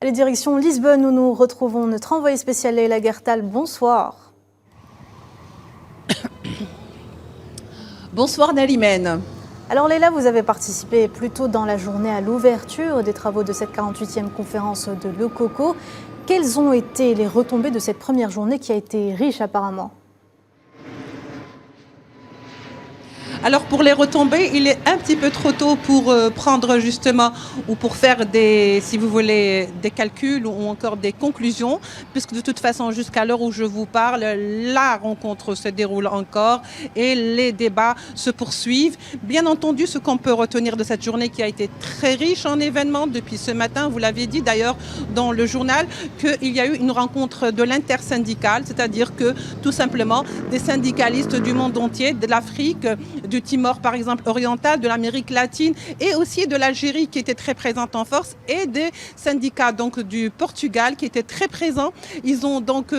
Allez, direction Lisbonne où nous retrouvons notre envoyé spécial Leila Gertal. Bonsoir. Bonsoir Nalimène. Alors Leila, vous avez participé plus tôt dans la journée à l'ouverture des travaux de cette 48e conférence de Lococo. Quelles ont été les retombées de cette première journée qui a été riche apparemment ? Alors pour les retombées, il est un petit peu trop tôt pour prendre justement ou pour faire des, si vous voulez, des calculs ou encore des conclusions, puisque de toute façon jusqu'à l'heure où je vous parle, la rencontre se déroule encore et les débats se poursuivent. Bien entendu, ce qu'on peut retenir de cette journée qui a été très riche en événements depuis ce matin, vous l'avez dit d'ailleurs dans le journal, qu'il y a eu une rencontre de l'intersyndicale, c'est-à-dire que tout simplement des syndicalistes du monde entier, de l'Afrique, du Timor par exemple oriental, de l'Amérique latine et aussi de l'Algérie qui était très présente en force et des syndicats donc du Portugal qui étaient très présents. Ils ont donc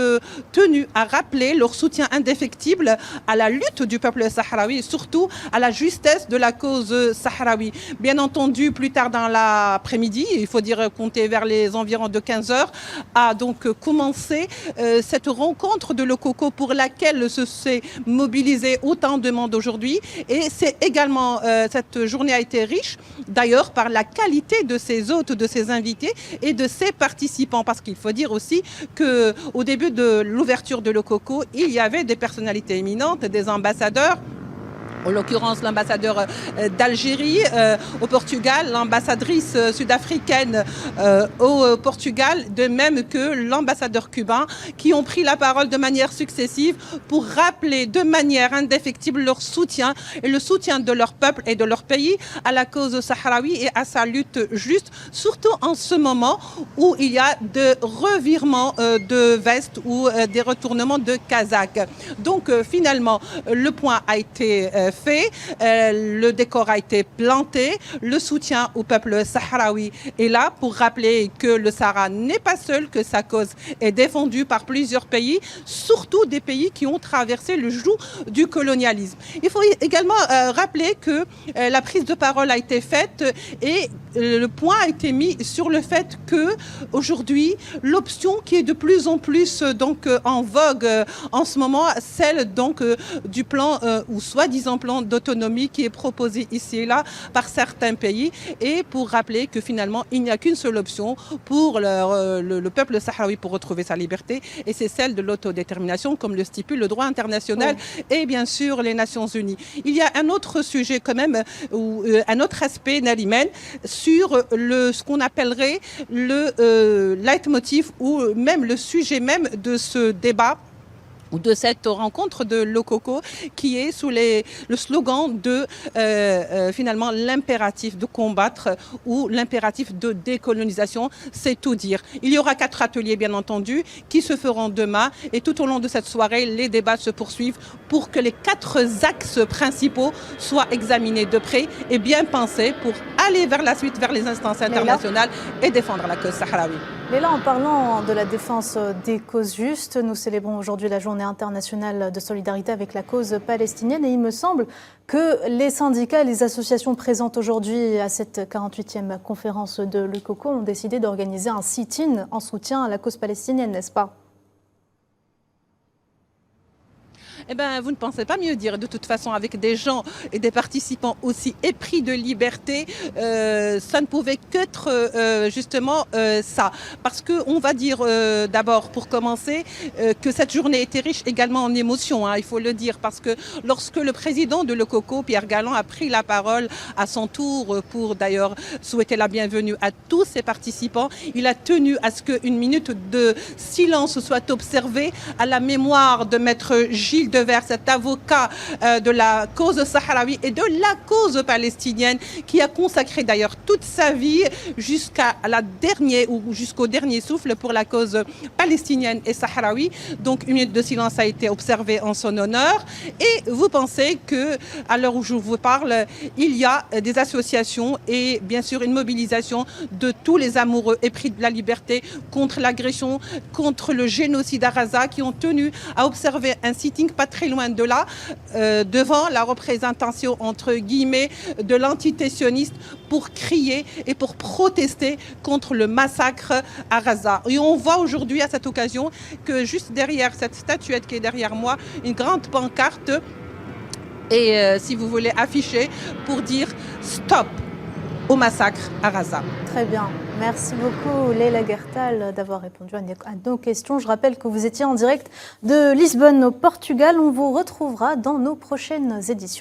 tenu à rappeler leur soutien indéfectible à la lutte du peuple sahraoui et surtout à la justesse de la cause sahraoui. Bien entendu, plus tard dans l'après-midi, il faut dire compter vers les environs de 15 heures, a donc commencé cette rencontre de Lococo pour laquelle se s'est mobilisé autant de monde aujourd'hui. Et c'est également, cette journée a été riche d'ailleurs par la qualité de ses hôtes, de ses invités et de ses participants. Parce qu'il faut dire aussi qu'au début de l'ouverture de Lococo, il y avait des personnalités éminentes, des ambassadeurs. En l'occurrence, l'ambassadeur d'Algérie au Portugal, l'ambassadrice sud-africaine au Portugal, de même que l'ambassadeur cubain, qui ont pris la parole de manière successive pour rappeler de manière indéfectible leur soutien et le soutien de leur peuple et de leur pays à la cause sahraoui et à sa lutte juste, surtout en ce moment où il y a de revirements de veste ou des retournements de casaques. Donc finalement, le point a été fait, le décor a été planté, le soutien au peuple sahraoui est là pour rappeler que le Sahara n'est pas seul, que sa cause est défendue par plusieurs pays, surtout des pays qui ont traversé le joug du colonialisme. Il faut également rappeler que la prise de parole a été faite et le point a été mis sur le fait que aujourd'hui l'option qui est de plus en plus donc en vogue en ce moment, celle donc du plan ou soi-disant plan d'autonomie qui est proposé ici et là par certains pays, et pour rappeler que finalement il n'y a qu'une seule option pour le peuple sahraoui pour retrouver sa liberté, et c'est celle de l'autodétermination comme le stipule le droit international et bien sûr les Nations Unies. Il y a un autre sujet quand même, ou un autre aspect, Nalimène, sur ce qu'on appellerait le leitmotiv ou même le sujet même de ce débat ou de cette rencontre de Lococo, qui est sous le slogan de finalement l'impératif de combattre ou l'impératif de décolonisation, c'est tout dire. Il y aura 4 ateliers bien entendu qui se feront demain, et tout au long de cette soirée, les débats se poursuivent pour que les 4 axes principaux soient examinés de près et bien pensés pour aller vers la suite, vers les instances internationales et défendre la cause sahraoui. Mais là, en parlant de la défense des causes justes, nous célébrons aujourd'hui la journée internationale de solidarité avec la cause palestinienne, et il me semble que les syndicats et les associations présentes aujourd'hui à cette 48e conférence de Lococo ont décidé d'organiser un sit-in en soutien à la cause palestinienne, n'est-ce pas ? Eh bien, vous ne pensez pas mieux dire. De toute façon, avec des gens et des participants aussi épris de liberté, ça ne pouvait qu'être justement ça. Parce qu'on va dire d'abord, pour commencer, que cette journée était riche également en émotions, hein, il faut le dire. Parce que lorsque le président de Lococo, Pierre Galland, a pris la parole à son tour pour d'ailleurs souhaiter la bienvenue à tous ses participants, il a tenu à ce qu'une minute de silence soit observée à la mémoire de maître Gilles Devers, cet avocat de la cause sahraoui et de la cause palestinienne, qui a consacré d'ailleurs toute sa vie jusqu'à la dernière ou jusqu'au dernier souffle pour la cause palestinienne et sahraoui. Donc une minute de silence a été observée en son honneur. Et vous pensez que, à l'heure où je vous parle, il y a des associations et bien sûr une mobilisation de tous les amoureux épris de la liberté contre l'agression, contre le génocide à Gaza, qui ont tenu à observer un sitting pas très loin de là, devant la représentation, entre guillemets, de l'entité sioniste pour crier et pour protester contre le massacre à Gaza. Et on voit aujourd'hui à cette occasion que juste derrière cette statuette qui est derrière moi, une grande pancarte est, si vous voulez, affichée pour dire stop au massacre à Gaza. Très bien. Merci beaucoup Leila Guertal d'avoir répondu à nos questions. Je rappelle que vous étiez en direct de Lisbonne au Portugal. On vous retrouvera dans nos prochaines éditions.